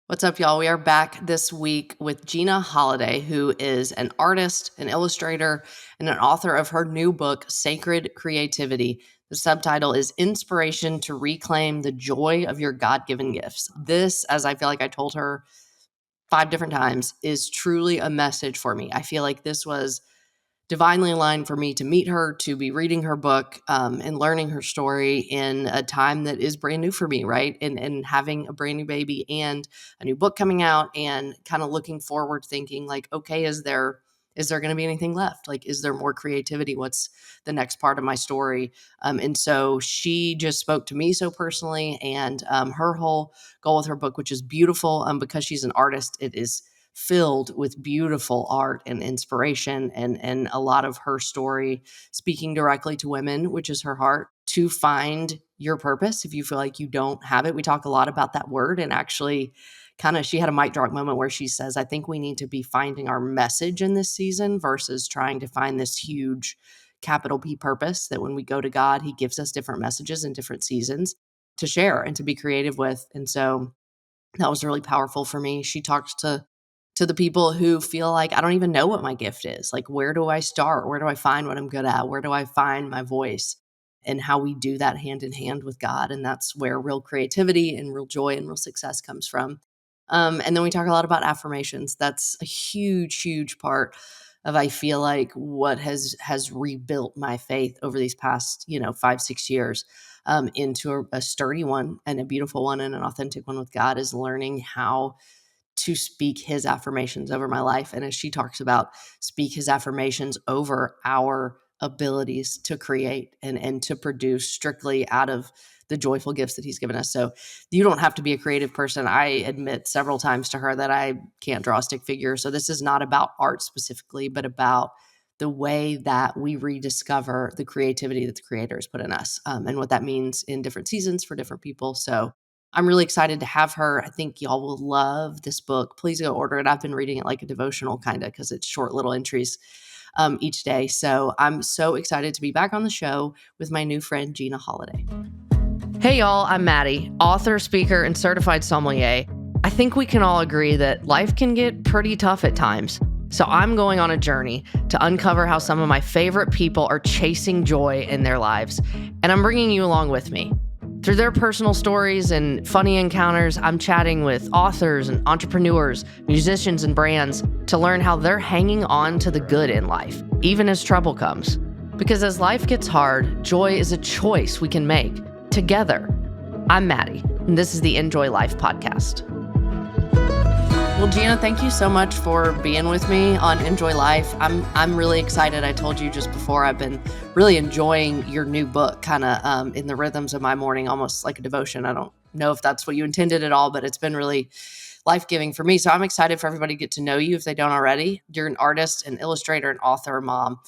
What's up, y'all? We are back this week with Jena Holliday, who is an artist, an illustrator, and an author of her new book, Sacred Creativity. The subtitle is Inspiration to Reclaim the Joy of Your God-Given Gifts. This, as I feel like I told her 5 different times, is truly a message for me. I feel like this was divinely aligned for me to meet her, to be reading her book, and learning her story in a time that is brand new for me, right? And having a brand new baby and a new book coming out, and kind of looking forward, thinking like, okay, is there going to be anything left? Like, is there more creativity? What's the next part of my story? And so she just spoke to me so personally, and her whole goal with her book, which is beautiful, because she's an artist, it is filled with beautiful art and inspiration, and a lot of her story speaking directly to women, which is her heart, to find your purpose if you feel like you don't have it. We talk a lot about that word, and actually kind of she had a mic drop moment where she says, I think we need to be finding our message in this season versus trying to find this huge capital P purpose, that when we go to God, he gives us different messages in different seasons to share and to be creative with. And so that was really powerful for me. She talked to the people who feel like, I don't even know what my gift is. Like, where do I start? Where do I find what I'm good at? Where do I find my voice? And how we do that hand in hand with God. And that's where real creativity and real joy and real success comes from. And then we talk a lot about affirmations. That's a huge, huge part of, I feel like, what has rebuilt my faith over these past 5-6 years, into a sturdy one and a beautiful one and an authentic one with God, is learning how to speak his affirmations over my life. And as she talks about, speak his affirmations over our abilities to create and to produce strictly out of the joyful gifts that he's given us. So you don't have to be a creative person. I admit several times to her that I can't draw a stick figure. So this is not about art specifically, but about the way that we rediscover the creativity that the creator has put in us, and what that means in different seasons for different people. So I'm really excited to have her. I think y'all will love this book. Please go order it. I've been reading it like a devotional, kind of, because it's short little entries each day. So I'm so excited to be back on the show with my new friend, Jena Holliday. Hey, y'all, I'm Maddie, author, speaker, and certified sommelier. I think we can all agree that life can get pretty tough at times. So I'm going on a journey to uncover how some of my favorite people are chasing joy in their lives. And I'm bringing you along with me. Through their personal stories and funny encounters, I'm chatting with authors and entrepreneurs, musicians and brands to learn how they're hanging on to the good in life, even as trouble comes. Because as life gets hard, joy is a choice we can make together. I'm Maddie, and this is the Enjoy Life podcast. Well, Jena, thank you so much for being with me on Enjoy Life. I'm really excited. I told you just before, I've been really enjoying your new book, kind of in the rhythms of my morning, almost like a devotion. I don't know if that's what you intended at all, but it's been really life-giving for me. So I'm excited for everybody to get to know you if they don't already. You're an artist, an illustrator, an author, a mom,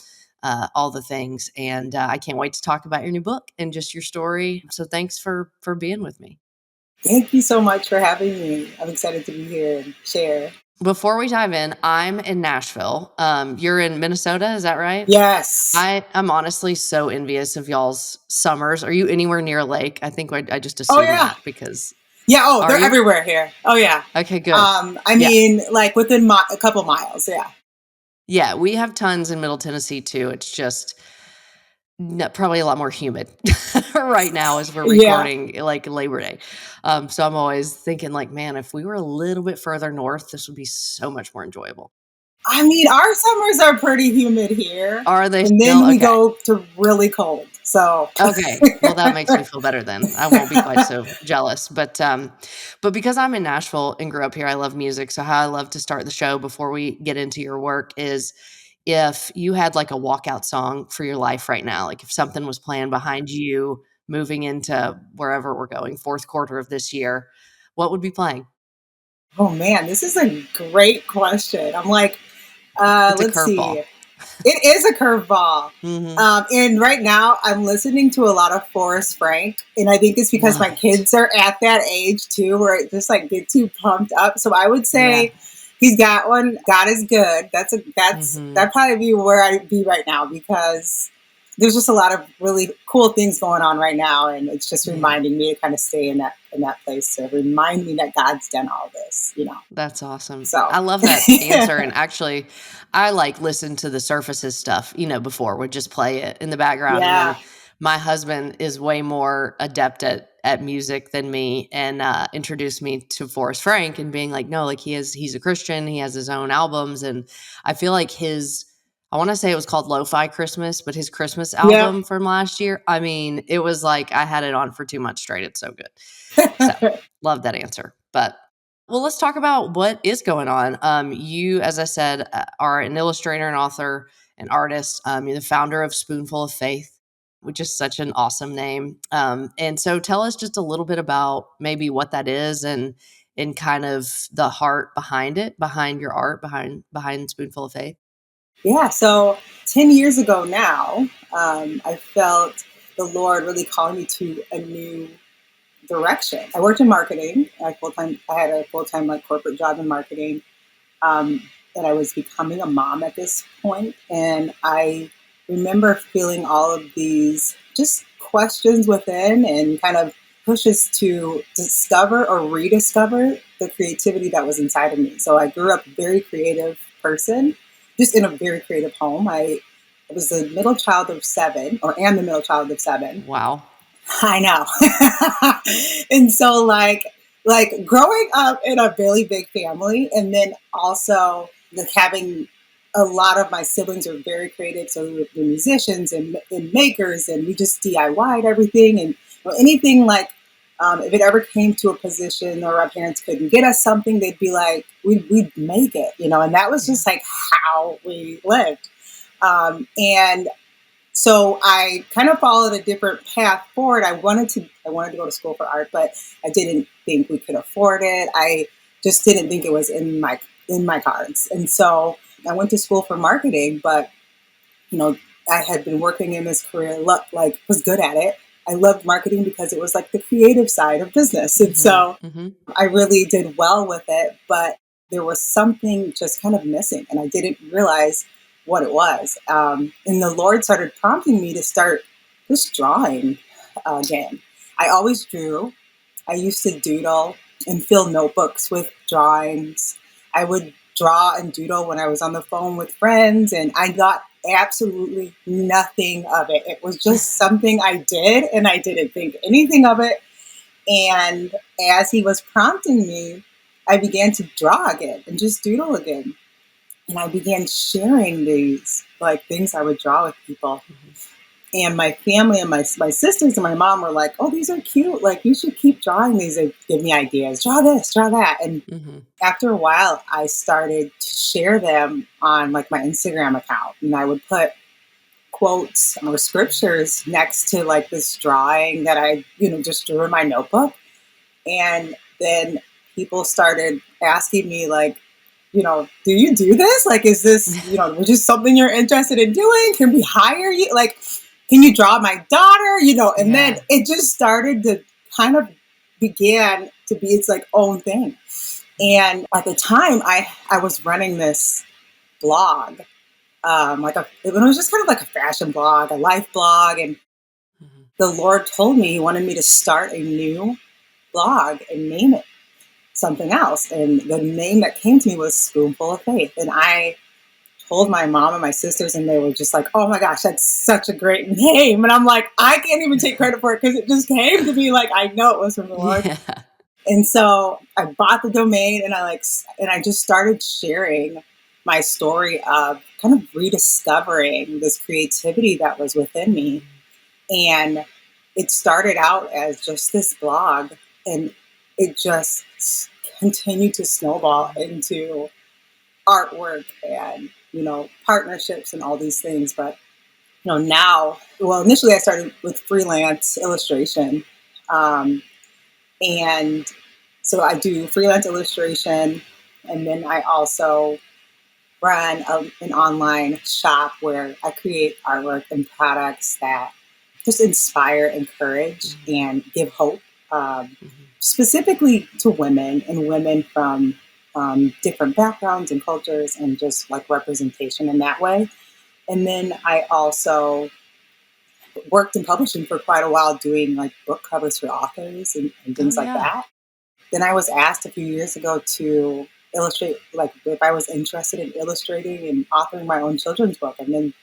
all the things. And I can't wait to talk about your new book and just your story. So thanks for being with me. Thank you so much for having me. I'm excited to be here and share. Before we dive in, I'm in Nashville. You're in Minnesota, is that right? Yes. I'm honestly so envious of y'all's summers. Are you anywhere near a lake? I think I just Oh, assumed yeah. that because Yeah. Oh, are they're you? everywhere here. Oh, yeah. Okay, good. I Yeah. mean, like within a couple miles. Yeah. Yeah, we have tons in Middle Tennessee too. It's just probably a lot more humid right now as we're Yeah. recording, like Labor Day. So I'm always thinking like, man, if we were a little bit further north, this would be so much more enjoyable. I mean, our summers are pretty humid here. Are they And still? then we Okay. go to really cold. So, Okay. Well, that makes me feel better then. I won't be quite so jealous. But because I'm in Nashville and grew up here, I love music. So how I love to start the show before we get into your work is, if you had like a walkout song for your life right now, like if something was playing behind you moving into wherever we're going, fourth quarter of this year, what would be playing? oh man, this is a great question. I'm like, It's a let's curveball. see. It is a curveball. Hmm. And right now, I'm listening to a lot of Forrest Frank, and I think it's because my Love it. kids are at that age too, where it just like get too pumped up. So I would Yeah. say he's got one. God is good. Hmm. That'd probably be where I'd be right now because there's just a lot of really cool things going on right now, and it's just Yeah. reminding me to kind of stay in that place to remind me that God's done all this, you know. That's awesome. So I love that answer, and actually, I, like, listen to the Surfaces stuff, before, would just play it in the background, and yeah, then my husband is way more adept at music than me, and, introduced me to Forrest Frank and being like, "No, like, he's a Christian, he has his own albums," and I feel like his I wanna say it was called Lo-Fi Christmas, but his Christmas yep. album from last year, I mean, it was like I had it on for 2 months straight, it's so good. So, love that answer. But well, let's talk about what is going on. You, as I said, are an illustrator, an author, an artist. You're the founder of Spoonful of Faith, which is such an awesome name. And so, tell us just a little bit about maybe what that is and kind of the heart behind it, behind your art, behind Spoonful of Faith. Yeah, so 10 years ago now, I felt the Lord really calling me to a new direction. I worked in marketing. I had a full time like corporate job in marketing, um, and I was becoming a mom at this point. And I remember feeling all of these just questions within and kind of pushes to discover or rediscover the creativity that was inside of me. So I grew up a very creative person, just in a very creative home. I was the middle child of seven, or am the middle child of seven. Wow. I know. And so like growing up in a really big family, and then also like having a lot of my siblings are very creative, so we're musicians and makers, and we just DIY'd everything, and anything like if it ever came to a position or our parents couldn't get us something, they'd be like, we'd make it, you know, and that was Yeah. just like how we lived. And so I kind of followed a different path forward. I wanted to go to school for art, but I didn't think we could afford it. I just didn't think it was in my cards. And so I went to school for marketing, but you know, I had been working in this career, like was good at it. I loved marketing because it was like the creative side of business. And Hmm. so Hmm. I really did well with it, but there was something just kind of missing, and I didn't realize what it was. And the Lord started prompting me to start just drawing again. I always drew. I used to doodle and fill notebooks with drawings. I would draw and doodle when I was on the phone with friends, and I got absolutely nothing of it. It was just something I did, and I didn't think anything of it. And as he was prompting me, I began to draw again and just doodle again. And I began sharing these like things I would draw with people. And my family and my sisters and my mom were like, "Oh, these are cute. Like you should keep drawing these and give me ideas. Draw this, draw that." And Hmm. after a while, I started to share them on like my Instagram account, and I would put quotes or scriptures next to like this drawing that I, just drew in my notebook. And then people started asking me, like, do you do this? Like, is this, which is something you're interested in doing? Can we hire you? Like, can you draw my daughter? And then Yeah. it just started to kind of began to be its like own thing. And at the time, I was running this blog, it was just kind of like a fashion blog, a life blog, and Hmm. the Lord told me He wanted me to start a new blog and name it something else. And the name that came to me was Spoonful of Faith. And I told my mom and my sisters, and they were just like, "Oh my gosh, that's such a great name." And I'm like, I can't even take credit for it because it just came to me like I know it was from the Lord. Yeah. And so I bought the domain, and I just started sharing my story of kind of rediscovering this creativity that was within me. Mhm. And it started out as just this blog, and it just continued to snowball Mhm. into artwork and, partnerships and all these things. But, now, well, initially I started with freelance illustration. Um, and so I do freelance illustration. And then I also run an online shop where I create artwork and products that just inspire, encourage, Mhm. and give hope, Mhm. specifically to women and women from different backgrounds and cultures, and just like representation in that way. And then I also worked in publishing for quite a while doing like book covers for authors and Oh things like yeah. that. Then I was asked a few years ago to illustrate, like if I was interested in illustrating and authoring my own children's book. And then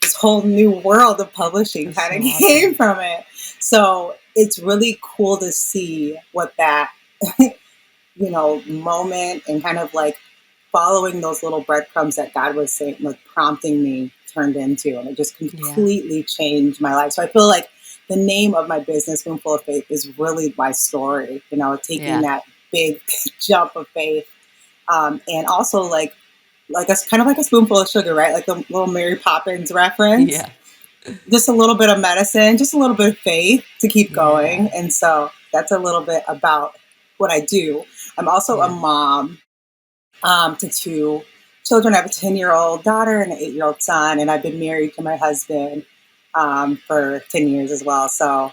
this whole new world of publishing That's kind so of came awesome. from it. So it's really cool to see what that, moment and kind of like following those little breadcrumbs that God was saying, like prompting me, turned into. And it just Yeah. completely changed my life. So I feel like the name of my business, Spoonful of Faith, is really my story, taking Yeah. that big jump of faith. And also like a kind of like a spoonful of sugar, right? Like the little Mary Poppins reference. Yeah. Just a little bit of medicine, just a little bit of faith to keep going. Yeah. And so that's a little bit about what I do. I'm also a Yeah. mom to two children. I have a 10-year-old daughter and an 8-year-old son, and I've been married to my husband for 10 years as well. So,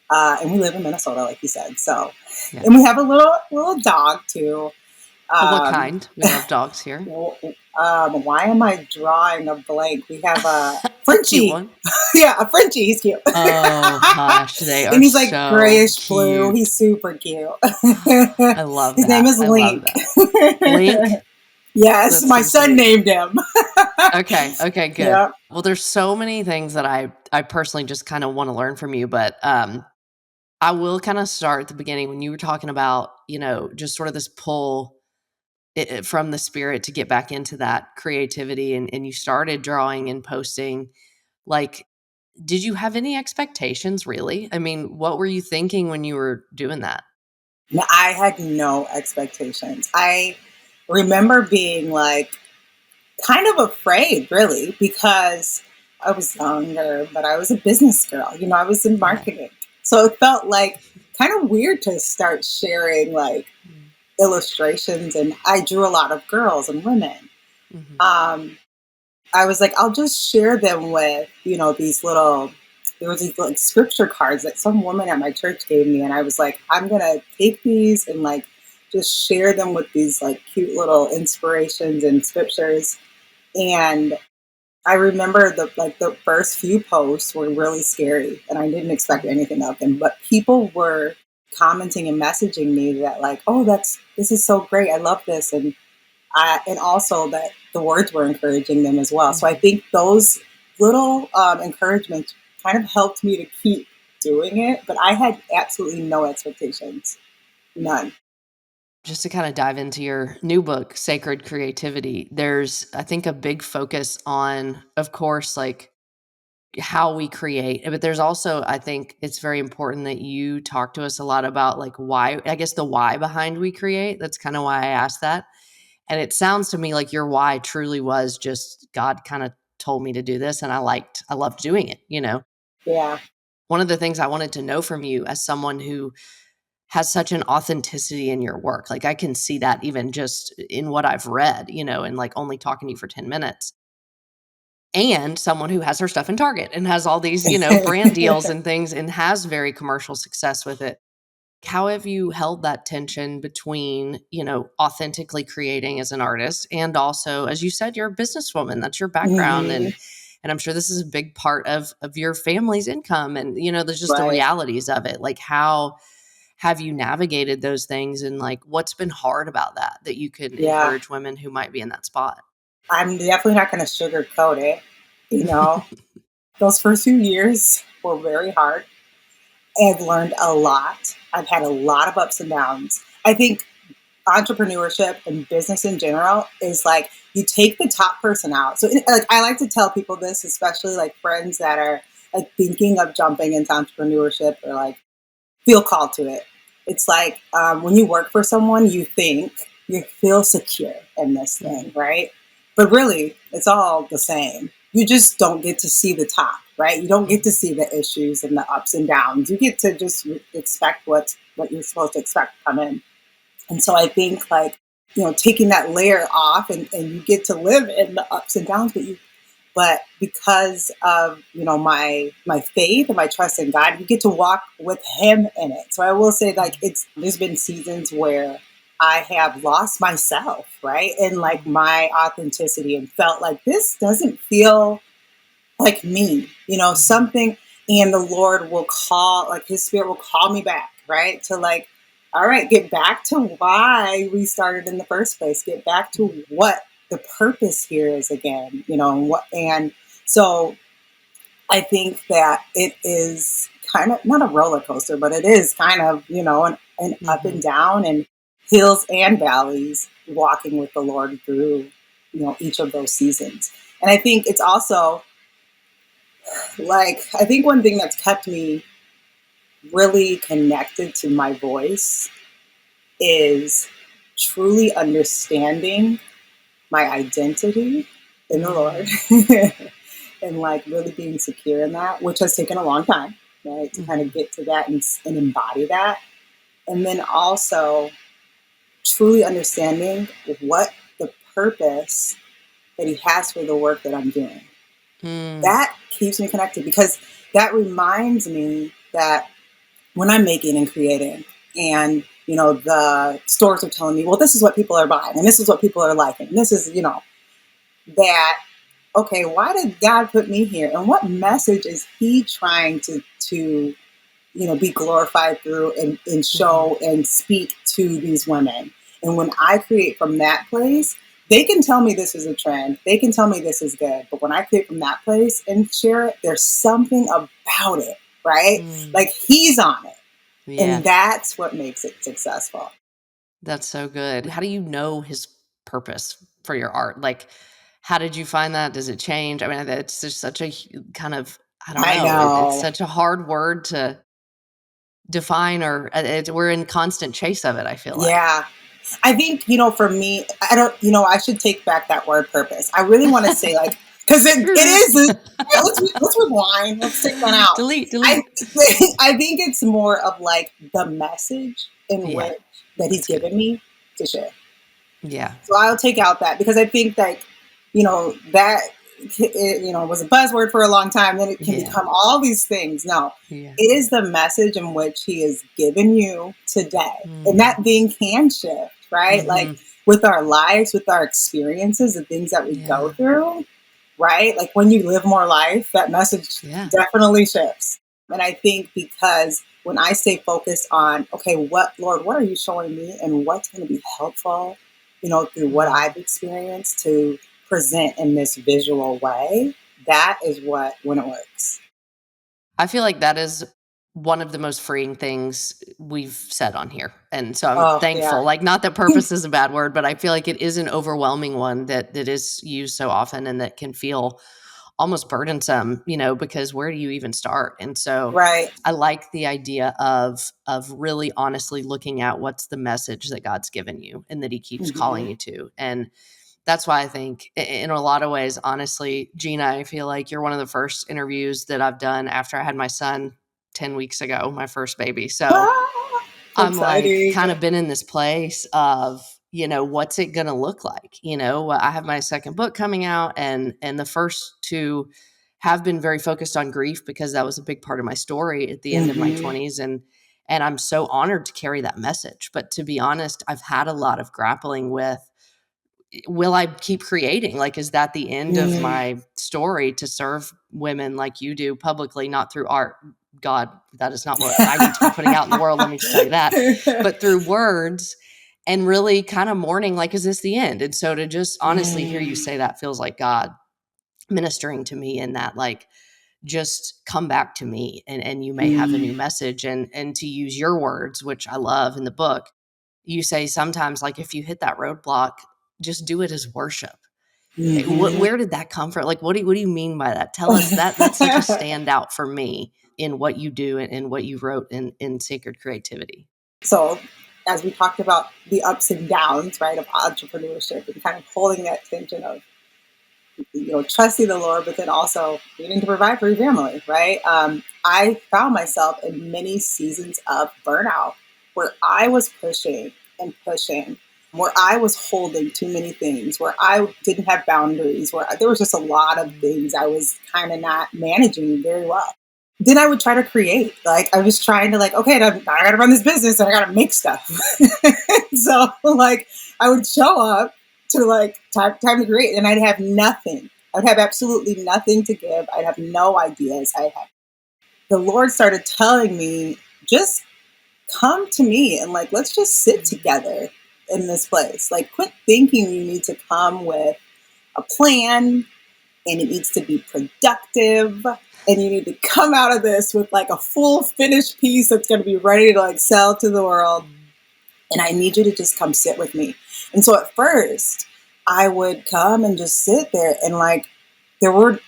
and we live in Minnesota, like you said. So, Yeah. and we have a little dog too. What Um, kind? We love dogs here. why am I drawing a blank? We have a A cute Frenchie. one. Yeah, a Frenchie. He's cute. Oh hush, they And are he's like so grayish blue. cute. He's super cute. I love His name that. is I love Link. that. Link? Yes, That's my so son sweet. named him. Okay, okay, good. Yeah. Well, there's so many things that I personally just kinda wanna learn from you, but, I will kinda start at the beginning when you were talking about, just sort of this pull from the spirit to get back into that creativity, and you started drawing and posting. Like, did you have any expectations really? I mean, what were you thinking when you were doing that? No, I had no expectations. I remember being like kind of afraid, really, because I was younger, but I was a business girl. I was in Right. marketing. So it felt like kind of weird to start sharing like Mm. illustrations. And I drew a lot of girls and women. Mhm. Um, I was like, I'll just share them with, there was these like scripture cards that some woman at my church gave me. And I was like, I'm going to take these and like just share them with these like cute little inspirations and scriptures. And I remember the first few posts were really scary and I didn't expect Mhm. anything of them, but people were commenting and messaging me that like, oh, this is so great. I love this. And also that the words were encouraging them as well. So I Mhm. think those little encouragements kind of helped me to keep doing it, but I had absolutely no expectations, none. Just to kinda dive into your new book, Sacred Creativity, there's, I think, a big focus on, of course, like, how we create, but there's also, I think it's very important that you talk to us a lot about, like, why, I guess, the why behind we create. That's kinda why I asked that, and it sounds to me like your why truly was just God kinda told me to do this, and I loved doing it. Yeah. One of the things I wanted to know from you as someone who has such an authenticity in your work, like, I can see that even just in what I've read, and, like, only talking to you for 10 minutes, and someone who has her stuff in Target and has all these, brand deals and things and has very commercial success with it. How have you held that tension between, authentically creating as an artist and also, as you said, you're a businesswoman, that's your background, Hmm. and I'm sure this is a big part of your family's income, and, there's just the Right. realities of it. Like, how have you navigated those things, and, like, what's been hard about that you can Yeah. encourage women who might be in that spot? I'm definitely not going to sugarcoat it. You know, those first few years were very hard. I've learned a lot. I've had a lot of ups and downs. I think entrepreneurship and business in general is like you take the top person out. So like I like to tell people this, especially like friends that are like thinking of jumping into entrepreneurship or like feel called to it. It's like when you work for someone, you think you feel secure in this thing, Mhm, right? But really, it's all the same. You just don't get to see the top, right? You don't get to mhm, see the issues and the ups and downs. You get to just expect what you're supposed to expect to come in. And so I think like taking that layer off and you get to live in the ups and downs, but because of my faith and my trust in God, you get to walk with Him in it. So I will say, like, there's been seasons where I have lost myself, right, and like mhm, my authenticity, and felt like this doesn't feel like me. mhm, Something. And the Lord will call, like his spirit will call me back, right? To like, all right, get back to why we started in the first place. Get back to what the purpose here is again, and what, and so I think that it is kind of not a roller coaster, but it is kind of, an up Mm-hmm. and down and hills and valleys walking with the Lord through, each of those seasons. And I think it's also like, I think one thing that's kept me really connected to my voice is truly understanding my identity in the Lord Mm-hmm. and like really being secure in that, which has taken a long time, right, to kind Mm-hmm. of get to that and embody that. And then also truly understanding what the purpose that He has for the work that I'm doing. Mm. That keeps me connected because that reminds me that when I'm making and creating, and the stores are telling me, well, this is what people are buying, and this is what people are liking, and this is, that okay, why did God put me here, and what message is He trying to be glorified through and Mm-hmm. show and speak to these women? And when I create from that place, they can tell me this is a trend, they can tell me this is good, but when I create from that place and share it, there's something about it, right? Mm. Like He's on it, and Yeah, that's what makes it successful. that's so good. How do you know his purpose for your art? Like, how did you find that? Does it change? I mean, it's just such a kind of, I don't I know. It's know. such a hard word to define, or we're in constant chase of it. I feel like. Yeah. I think, for me, I don't, I should take back that word purpose. I really want to say like, because it is, yeah, let's rewind. Let's take that out. Delete, I, delete. I think it's more of like the message in Yeah, which that He's that's good. given me to share. Yeah, So I'll take out that because I think like, that was a buzzword for a long time. Then it can yeah, become all these things. No, yeah. it is the message in which He has given you today, and Mm. that thing can shift, right? Like Mhm. with our lives, with our experiences, the things that we go Yeah, through, right? Like when you live more life, that message yeah. definitely shifts. And I think because when I stay focused on, okay, what, Lord, what are you showing me and what's going to be helpful, through what Mm. I've experienced to present in this visual way, that is what, when it works. I feel like that is one of the most freeing things we've said on here, and so I'm Oh, yeah. thankful. Like, not that purpose is a bad word, but I feel like it is an overwhelming one that is used so often and that can feel almost burdensome, because where do you even start? And so Right. I like the idea of really honestly looking at what's the message that God's given you and that He keeps calling Hmm. you to. And that's why I think in a lot of ways, honestly, Gina, I feel like you're one of the first interviews that I've done after I had my son 10 weeks ago, my first baby. So Ah, so I'm like exciting. kind of been in this place of, what's it going to look like? I have my second book coming out, and the first two have been very focused on grief because that was a big part of my story at the end of my Hmm. 20s, and I'm so honored to carry that message. But to be honest, I've had a lot of grappling with, will I keep creating? Like, is that the end of Mm. my story, to serve women like you do publicly, not through art? God, that is not what I need to be putting out in the world. Let me just tell you that. But through words, and really kind of mourning, like, is this the end? And so to just honestly hear you Mm. say that feels like God ministering to me in that, like, just come back to me, and you may have a new Mm. message. And to use your words, which I love in the book, you say sometimes, like, if you hit that roadblock, just do it as worship. Mhm. Where did that come from? Like, what do you mean by that? Tell us that. That's such a standout for me in what you do, and what you wrote in Sacred Creativity. So, as we talked about the ups and downs, right, of entrepreneurship and kind of holding that tension of, trusting the Lord, but then also needing to provide for your family, right? I found myself in many seasons of burnout where I was pushing and pushing, where I was holding too many things, where I didn't have boundaries, where there was just a lot of Mm. things I was kind of not managing very well. Then I would try to create. Like I was trying to like, okay, I gotta run this business and I gotta make stuff. So like I would show up to like time to create, and I'd have nothing. I'd have absolutely nothing to give. I'd have no ideas. I'd have the Lord started telling me, just come to me and like, let's just sit Mm. together in this place. Like, quit thinking you need to come with a plan and it needs to be productive. And you need to come out of this with like a full finished piece that's going to be ready to like sell to the world. Mm. And I need you to just come sit with me. And so at first, I would come and just sit there and like there weren't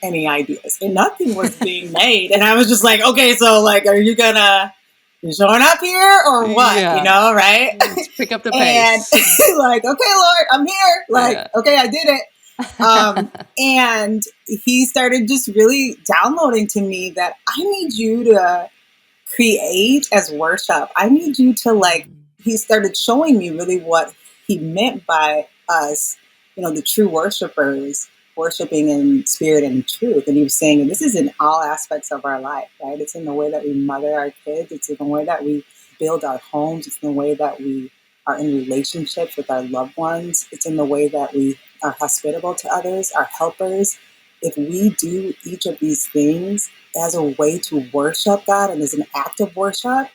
any ideas and nothing was being made. And I was just like, okay, so like are you showing up here or what? You Yeah. know, right? Let's pick up the And pace. like, okay, Lord, I'm here. Like, Yeah. okay, I did it. And he started just really downloading to me that I need you to create as worship. I need you to like, Mm. he started showing me really what he meant by us, the true worshipers worshiping in spirit and in truth. And he was saying, and this is in all aspects of our life, right? It's in the way that we mother our kids, it's in the way that we build our homes, it's in the way that we are in relationships with our loved ones, it's in the way that we are hospitable to others, our helpers. If we do each of these things as a way to worship God and as an act of worship,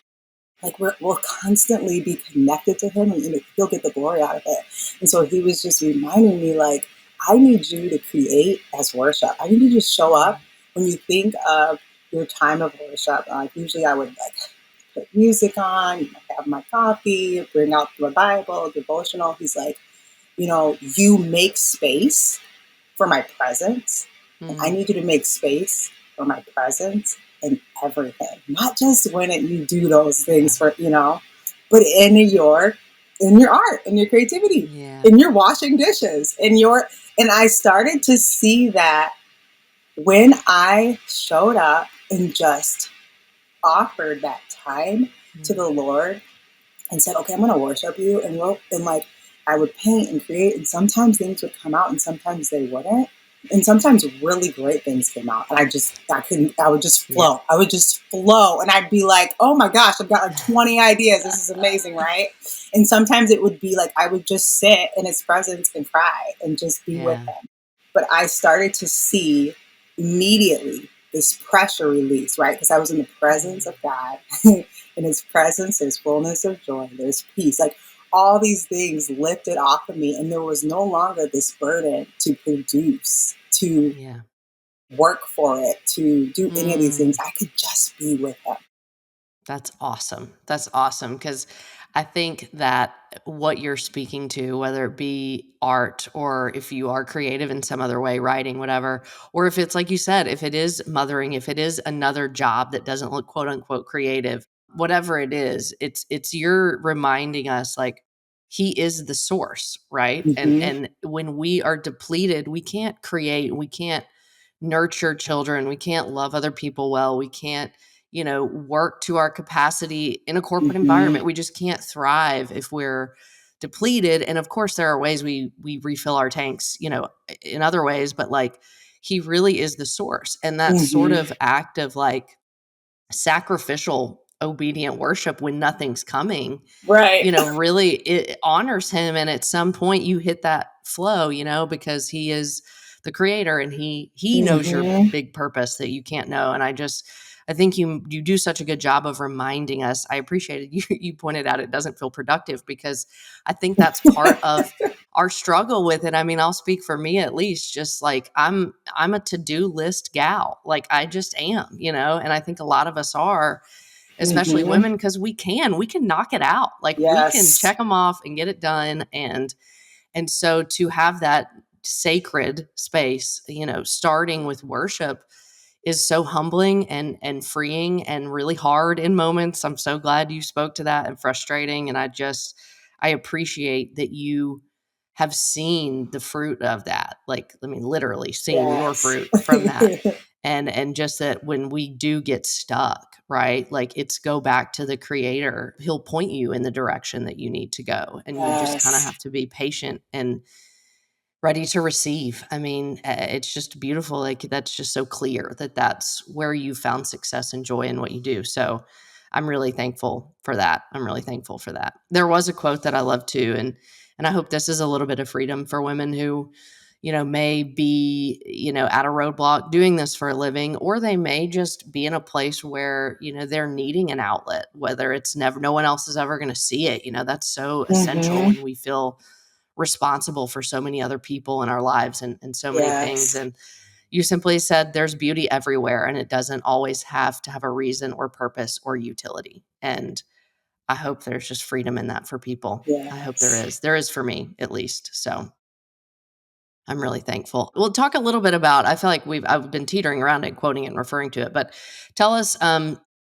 like we'll constantly be connected to Him and He'll get the glory out of it. And so He was just reminding me, like, I need you to create as worship. I need you to show up Mm. when you think of your time of worship. Usually I would like put music on, have my coffee, bring out the Bible, devotional. He's like, you make space for my presence. And I Mm. need you to make space for my presence in everything. Not just when you do those Yeah. things but in your art, in your creativity, Yeah. in your washing dishes, and I started to see that when I showed up and just offered that time to Mm. the Lord and said, okay, I'm going to worship you. And like, I would paint and create, and sometimes things would come out and sometimes they wouldn't. And sometimes really great things came out. And I would just Yeah. flow. I would just flow. And I'd be like, oh my gosh, I've got like 20 ideas. This is amazing, right? And sometimes it would be like, I would just sit in his presence and cry and just be with Yeah. him. But I started to see immediately this pressure release, right? Because I was in the presence Mm. of God. In his presence, there's fullness of joy, there's peace. Like all these things lifted off of me, and there was no longer this burden to produce, to Yeah. work for it, to do any of these things. Mm. I could just be with him. That's awesome. That's awesome because I think that what you're speaking to, whether it be art or if you are creative in some other way, writing, whatever, or if it's like you said, if it is mothering, if it is another job that doesn't look quote unquote creative, whatever it is, it's you're reminding us like he is the source, right? And Mm-hmm. and when we are depleted, we can't create, we can't nurture children, we can't love other people well, we can't work to our capacity in a corporate Mm-hmm. environment. We just can't thrive if we're depleted. And of course, there are ways we refill our tanks, in other ways, but like he really is the source. And that sort Mm-hmm. of act of like sacrificial, obedient worship when nothing's coming, Right. really it honors him. And at some point you hit that flow, because he is the creator and he knows your Mm-hmm. big purpose that you can't know. And I think you do such a good job of reminding us. I appreciated you pointed out it doesn't feel productive because I think that's part of our struggle with it. I mean, I'll speak for me at least, just like I'm a to-do list gal. Like I just am, and I think a lot of us are, especially Mm-hmm. women, because we can knock it out. Like we can Yes. check them off and get it done. And so to have that sacred space, starting with worship is so humbling and freeing and really hard in moments. I'm so glad you spoke to that, and frustrating. And I appreciate that you have seen the fruit of that. Like, I mean, literally seen your Yes. fruit from that. And just that when we do get stuck, right? Like it's go back to the creator. He'll point you in the direction that you need to go. And you just kind of Yes. have to be patient and ready to receive. I mean, it's just beautiful. Like that's just so clear that that's where you found success and joy in what you do. So I'm really thankful for that. I'm really thankful for that. There was a quote that I love too, and I hope this is a little bit of freedom for women who, may be, at a roadblock doing this for a living, or they may just be in a place where, they're needing an outlet, whether it's never, no one else is ever going to see it. That's so essential Hmm. when we feel responsible for so many other people in our lives and so many things. Yes. And you simply said there's beauty everywhere, and it doesn't always have to have a reason or purpose or utility. And I hope there's just freedom in that for people. I hope there Yes. is. There is for me, at least. So I'm really thankful. We'll talk a little bit about, I feel like I've been teetering around it, quoting it and referring to it, but tell us,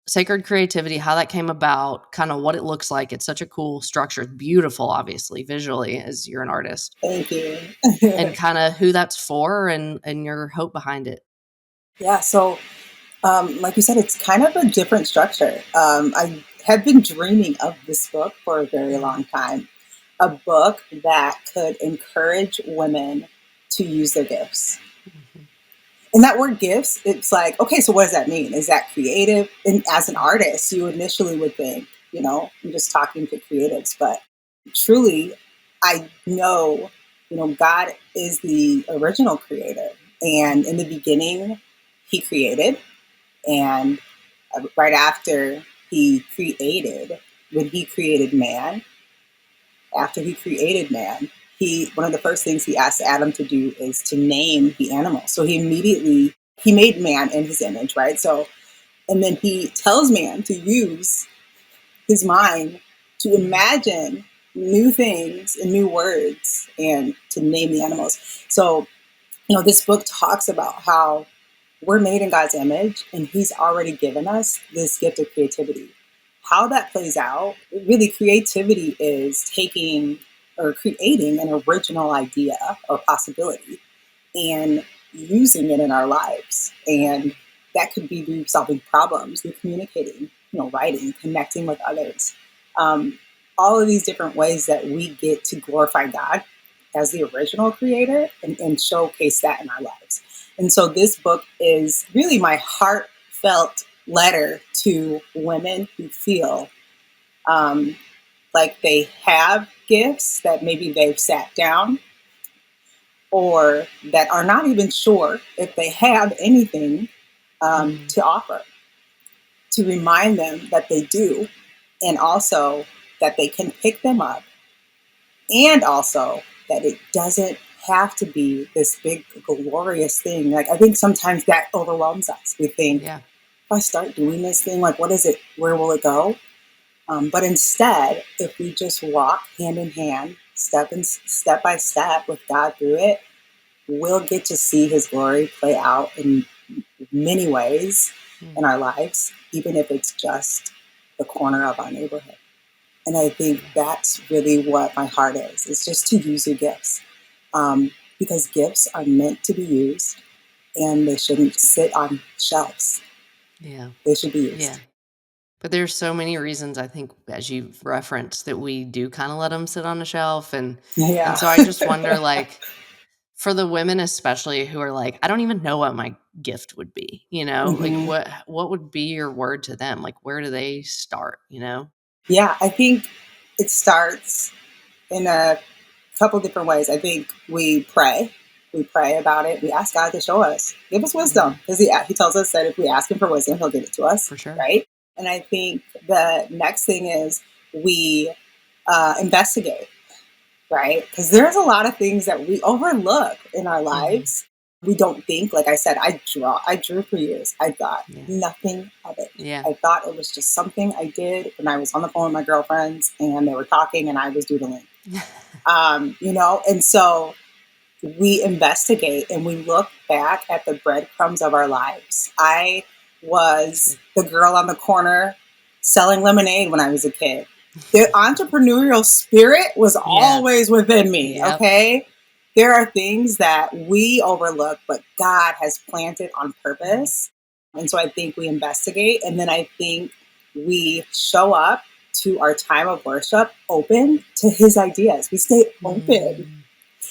sacred creativity, how that came about, kind of what it looks like. It's such a cool structure. It's beautiful, obviously, visually, as you're an artist, Thank you. and kind of who that's for and your hope behind it. Yeah. So, like you said, it's kind of a different structure. I had been dreaming of this book for a very Mhm. long time, a book that could encourage women to use their gifts. Mhm. And that word gifts, it's like, okay, so what does that mean? Is that creative? And as an Mhm. artist, you initially would think, I'm just talking to creatives, but truly, I know, God is the original creator. And in the beginning, he created. And right after he created, when he created man, after he created man, one of the first things he asked Adam to do is to name the animal. So he made man in his image, right? So and then he tells man to use his mind to Mhm. imagine new things and new words and to name the animals. So, this book talks about how we're made in God's image and he's already given us this gift of creativity. How that plays out, really, creativity is taking or creating an original idea or possibility and using it in our lives. And that could be through solving problems, through communicating, writing, connecting with others. Um, all of these different ways that we get to glorify God as the original creator and showcase that in our lives. And so this book is really my heartfelt letter to women who feel um, like they have gifts that maybe they've sat down or that are not even sure if they have anything Mm. to offer, to remind them that they do, and also that they can pick them up, and also that it doesn't have to be this big, glorious thing. Like, I think sometimes that overwhelms us. We think, Yeah. if I start doing this thing, like, what is it? Where will it go? But instead, if we just walk hand in hand, step by step with God through it, we'll get to see his glory play out in many ways in Mm. our lives, even if it's just the corner of our neighborhood. And I think Yeah. that's really what my heart is. It's just to use your gifts. Because gifts are meant to be used and they shouldn't sit on shelves. Yeah. They should be Yeah. used. But there's so many reasons, I think, as you've referenced, that we do kind of let them sit on a shelf, and Yeah. so I just wonder, like, for the women especially who are like, I don't even know what my gift would be, like Hmm. what would be your word to them? Like, where do they start? Yeah, I think it starts in a couple different ways. I think we pray. We pray about it. We ask God to show us, give us wisdom, Mhm. because he tells us that if we ask Him for wisdom, He'll give it to us, For sure. right? And I think the next thing is we investigate, right? Because there's a lot of things that we overlook in our Mhm. lives. We don't think, like I said, I drew for years. I thought Yeah. nothing of it. Yeah. I thought it was just something I did when I was on the phone with my girlfriends and they were talking and I was doodling. And so we investigate and we look back at the breadcrumbs of our lives. I That's was good. the girl on the corner selling lemonade when I was a kid. The entrepreneurial spirit was Yeah. always within me, Yep. okay? There are things that we overlook, but God has planted on Mhm. purpose. And so I think we investigate, and then I think we show up to our time of worship open to his ideas. We stay open Mm.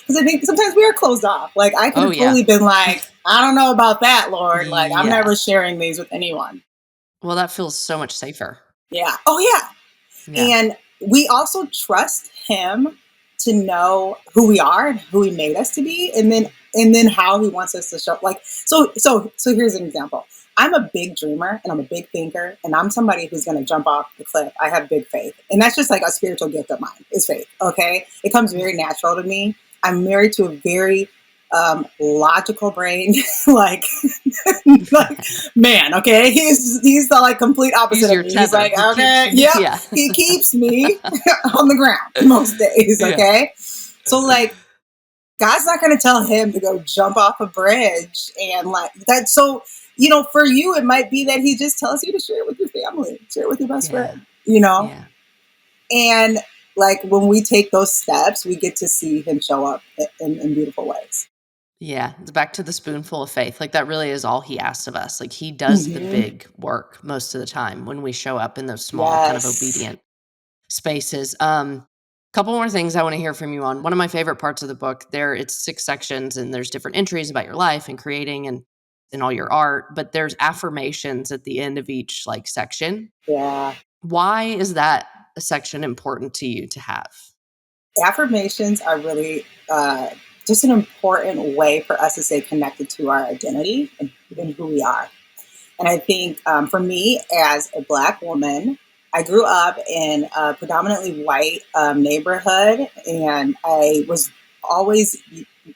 because I think sometimes we are closed off. Like, I could Oh, have yeah. totally been like, I don't know about that, Lord. Like, I'm Yeah. never sharing these with anyone. Well, that feels so much safer. Yeah. Oh, yeah. Yeah. And we also trust Him to know who we are and who he made us to be, and then how he wants us to show. Like, so here's an example. I'm a big dreamer and I'm a big thinker, and I'm somebody who's going to jump off the cliff. I have big faith, and that's just like a spiritual gift of mine, is faith. Okay, it comes very natural to me. I'm married to a very logical brain, like like man. Okay, he's the like complete opposite He's of your me. He's tether. like, He keeps okay, you. yep, Yeah. he keeps me on the ground most days. Yeah. Okay, so like God's not going to tell him to go jump off a bridge and like that. So, for you, it might be that he just tells you to share it with your family, share it with your best Yeah. friend. Yeah. And like when we take those steps, we get to see him show up in beautiful ways. Yeah. It's back to the spoonful of faith. Like that really is all he asks of us. Like he does the Hmm. big work most of the time when we show up in those small, kind of Yes. obedient spaces. Couple more things I want to hear from you on. One of my favorite parts of the book, it's 6 sections and there's different entries about your life and creating and all your art, but there's affirmations at the end of each like section. Yeah. Why is that a section important to you to have? Affirmations are really just an important way for us to stay connected to our identity and Mhm. who we are. And I think for me, as a Black woman, I grew up in a predominantly white neighborhood, and I was always,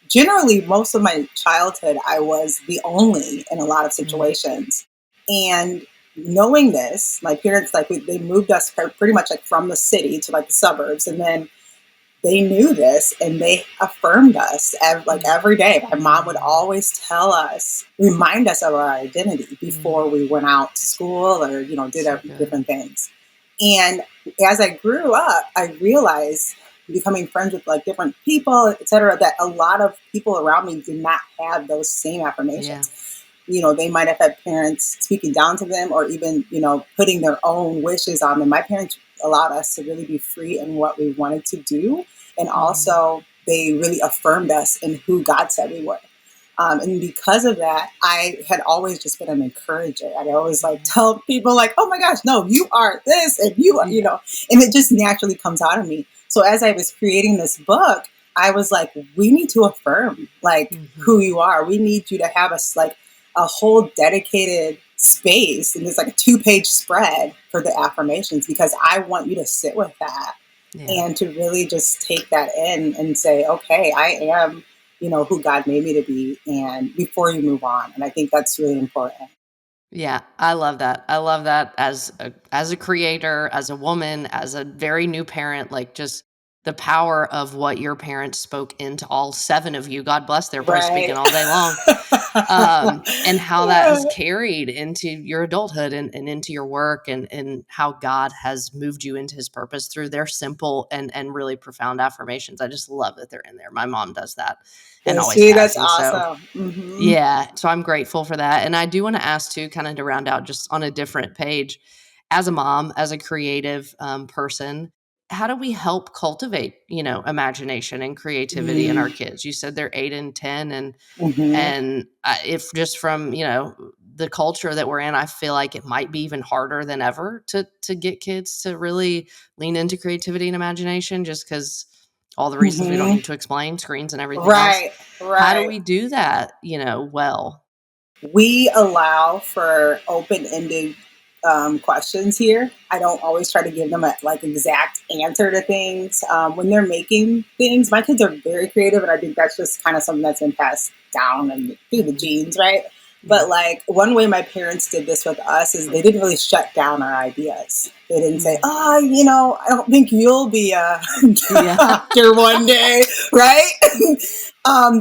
generally, most of my childhood, I was the only in a lot of Mm, situations. And knowing this, my parents, like, they moved us pretty much like from the city to like the suburbs. And then they knew this and they affirmed us like mm, every day. My mom would mm, always tell us, remind us of our identity before mm. we went out to school or, did So our good. different things. And as I grew up, I realized, becoming friends with like different people, etc., that a lot of people around me did not have those same Yeah. affirmations. They might have had parents speaking down to them or even, putting their own wishes on them. My parents allowed us to really be free in what we wanted to do. And Mm, also, they really affirmed us in who God said we were. And because of that, I had always just been an encourager. I'd always like mhm. tell people like, "Oh my gosh, no, you are this, and Yeah. and it just naturally comes out of me." So as I was creating this book, I was like, "We need to affirm like Mhm. who you are. We need you to have us like a whole dedicated space, and it's like a 2-page spread for the affirmations because I want you to sit with that Yeah. and to really just take that in and say, okay, I am, who God made me to be, and before you move on. And I think that's really important. Yeah, I love that. I love that as a creator, as a woman, as a very new parent, like just the power of what your parents spoke into all 7 of you. God bless, they're probably Right. speaking all day long. And how that has carried into your adulthood and into your work and how God has moved you into his purpose through their simple and really profound affirmations. I just love that they're in there. My mom does that and always See, has. that's And so awesome. Hmm. yeah, so I'm grateful for that, and I do wanna ask too, kinda to round out just on a different page, as a mom, as a creative, person, how do we help cultivate, imagination and creativity in our kids? You said they're 8 and 10, Hmm. if just from, the culture that we're in, I feel like it might be even harder than ever to get kids to really lean into creativity and imagination just because all the reasons we don't Hmm. need to explain, screens and everything else. Right. How do Right. we do that, well? We allow for open-ended questions here. I don't always try to give them a like exact answer to things when they're making things. My kids are very creative, and I think that's just kind of something that's been passed down and through the Mhm. genes, right? Yeah. But like one way my parents did this with us is they didn't really shut down our ideas. They didn't say, Mm. "Oh, I don't think you'll be a Yeah. doctor one day," right?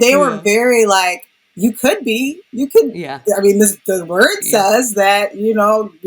They were Yeah. very like, you could be. You could. Yeah. I mean, the word Yeah. says that you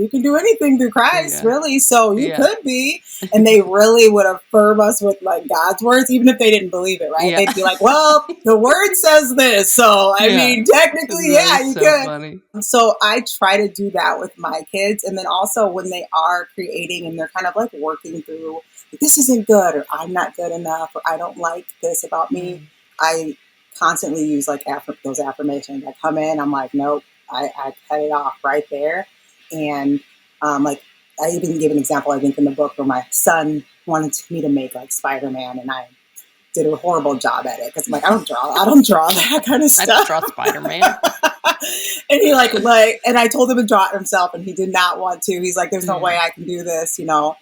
can do anything through Christ, Yeah. really. So you Yeah. could be, and they really would affirm us with like God's words, even if they didn't believe it. Right? Yeah. They'd be like, "Well, the word says this, so I Yeah. mean, technically, That yeah, is you so could." funny. So I try to do that with my kids, and then also when they are creating and they're kind of like working through, like, this isn't good, or I'm not good enough, or I don't like this about me. Mm. I constantly use like those affirmations. I come in, I'm like, nope, I cut it off right there. And like, I even give an example, I think, in the book where my son wanted me to make like Spider Man, and I did a horrible job at it because I'm like, I don't draw that kind of I don't stuff. draw Spider-Man. And he and I told him to draw it himself, and he did not want to. He's like, "There's no way Yeah. I can do this," you know.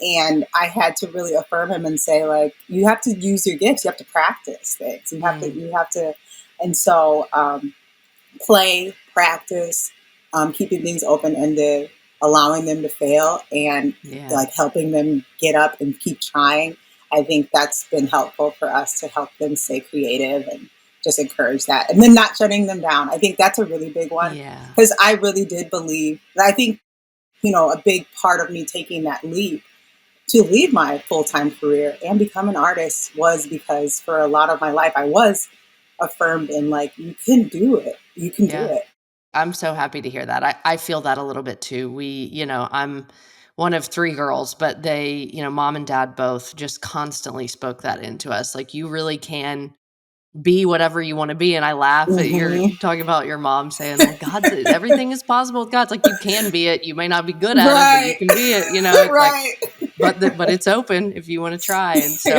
And I had to really affirm him and say, like, you have to use your gifts. You have to practice things. Mm, You have to, and so play, practice, keeping things open ended, allowing them to fail, and yeah. like helping them get up and keep trying. I think that's been helpful for us to help them stay creative and just encourage that. And then not shutting them down. I think that's a really big one Yeah. because I really did believe that. I think, a big part of me taking that leap to leave my full time career and become an artist was because for a lot of my life, I was affirmed in like, you can do it. You can do Yeah. it. I'm so happy to hear that. I feel that a little bit too. I'm one of 3 girls, but mom and dad both just constantly spoke that into us. Like, you really can be whatever you wanna be, and I laugh at your Hmm. talking about your mom saying, "Well, God's everything is possible with God." It's like, you can be it. You may not be good at it, but you Right. can be it, It's like, Right. but it's open if you wanna try, and so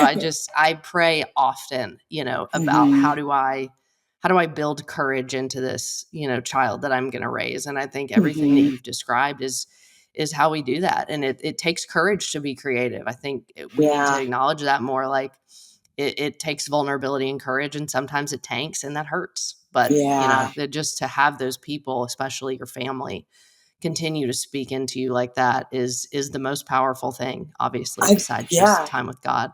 I pray often, about Hmm. how do I build courage into this, child that I'm gonna raise, and I think everything that Hmm. you've described is how we do that, and it takes courage to be creative. I think we need to Yeah. acknowledge that more, like, it takes vulnerability and courage, and sometimes it tanks, and that hurts, but, Yeah. just to have those people, especially your family, continue to speak into you like that is the most powerful thing, obviously, besides just Yeah. time with God.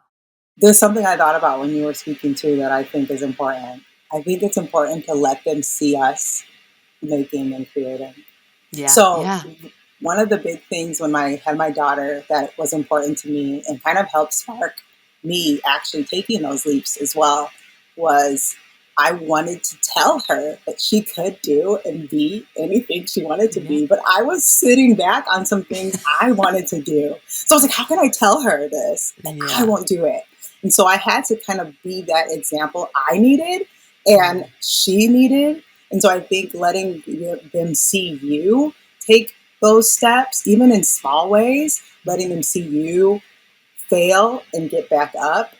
There's something I thought about when you were speaking to that I think is important. I think it's important to let them see us making and creating. Yeah, So yeah, one of the big things when I had my daughter that was important to me and kind of helped spark me actually taking those leaps as well was I wanted to tell her that she could do and be anything she wanted to yeah, be, but I was sitting back on some things I wanted to do. So I was like, how can I tell her this? That I yeah, won't do it. And so I had to kind of be that example I needed and mm, she needed. And so I think letting them see you take those steps, even in small ways, letting mhm. them see you fail and get back up,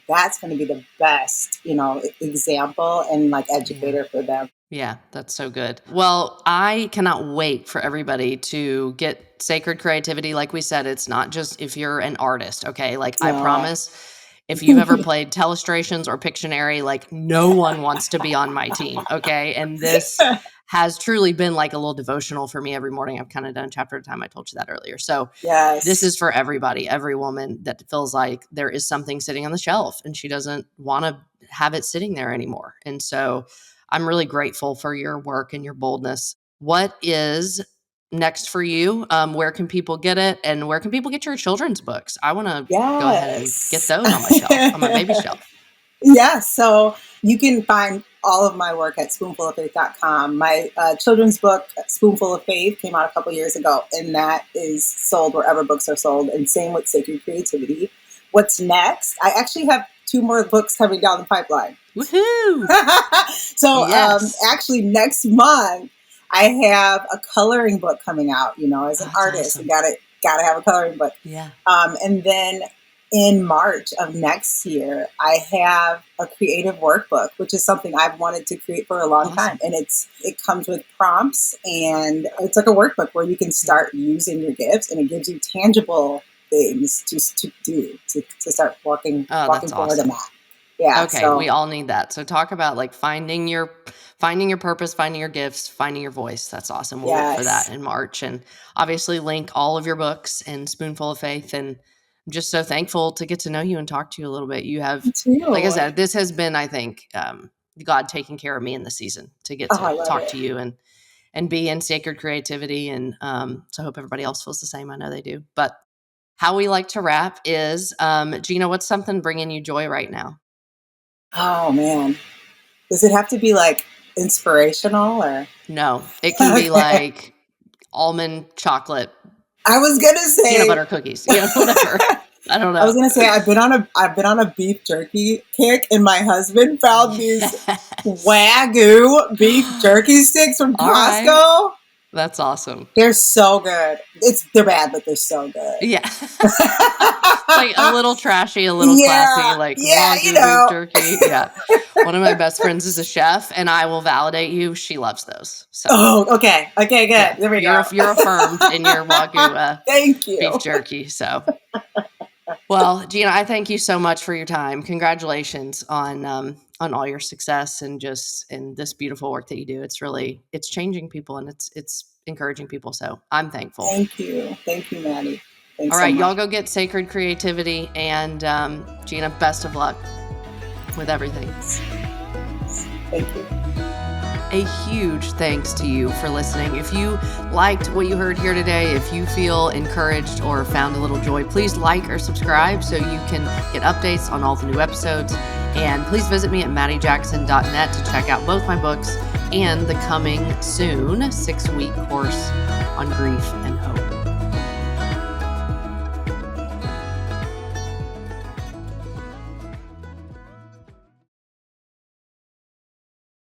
that's going to be the best, example and like Yeah. educator for them. Yeah, that's so good. Well, I cannot wait for everybody to get sacred creativity. Like we said, it's not just if you're an artist, okay? Like, I No. promise, if you've ever played Telestrations or Pictionary, like, no one wants to be on my team, okay? And this has truly been like a little devotional for me every morning. I've kind of done a chapter at a time. I told you that earlier. So, this Yes. is for everybody, every woman that feels like there is something sitting on the shelf and she doesn't want to have it sitting there anymore. And so, I'm really grateful for your work and your boldness. What is next for you? Where can people get it? And where can people get your children's books? I want to go ahead and get Yes. those on my shelf, on my baby shelf. Yeah, so you can find all of my work at spoonfuloffaith.com. My children's book, Spoonful of Faith, came out a couple years ago, and that is sold wherever books are sold, and same with Sacred Creativity. What's next? I actually have 2 more books coming down the pipeline. Woohoo! So Yes. actually, next month, I have a coloring book coming out. As Oh, an that's artist, you awesome. gotta have a coloring book. Yeah. And then in March of next year, I have a creative workbook, which is something I've wanted to create for a long time. Awesome. And it comes with prompts, and it's like a workbook where you can Yeah. start using your gifts, and it gives you tangible things to do to start Oh, walking that's forward in awesome. that. Yeah. Okay, we So all need that. So talk about like finding your purpose, finding your gifts, finding your voice. That's awesome. We'll look for that yes, in March and obviously link all of your books and Spoonful of Faith. And I'm just so thankful to get to know you and talk to you a little bit. You have, me like I too. said, this has been, I think, God taking care of me in the season to get Oh, to I love talk it. to you and be in sacred creativity. And so I hope everybody else feels the same. I know they do. But how we like to wrap is, Gina, what's something bringing you joy right now? Oh man, does it have to be like inspirational or? No, it can be Okay. like almond chocolate, I was gonna peanut say butter cookies, whatever. I don't I was know. gonna say I've been on a beef jerky kick, and my husband found these Yes. wagyu beef jerky sticks from All right. Costco. That's awesome. They're so good. They're bad, but they're so good. Yeah. Like a little trashy, a little classy, Yeah, like yeah, Wagyu beef jerky. Yeah. One of my best friends is a chef, and I will validate you. She loves those. So Oh, okay. Okay, yeah, good. There we go. you're affirmed in your Wagyu Thank beef you. jerky. So well, Gina, I thank you so much for your time. Congratulations on all your success and just in this beautiful work that you do. It's changing people and it's encouraging people. So I'm thankful. Thank you. Thank you, Maddie. All Thanks so right, much. y'all go get sacred creativity and Gina, best of luck with everything. Thank you. A huge thanks to you for listening. If you liked what you heard here today, if you feel encouraged or found a little joy, please like or subscribe so you can get updates on all the new episodes. And please visit me at maddiejackson.net to check out both my books and the coming soon 6-week course on grief and hope.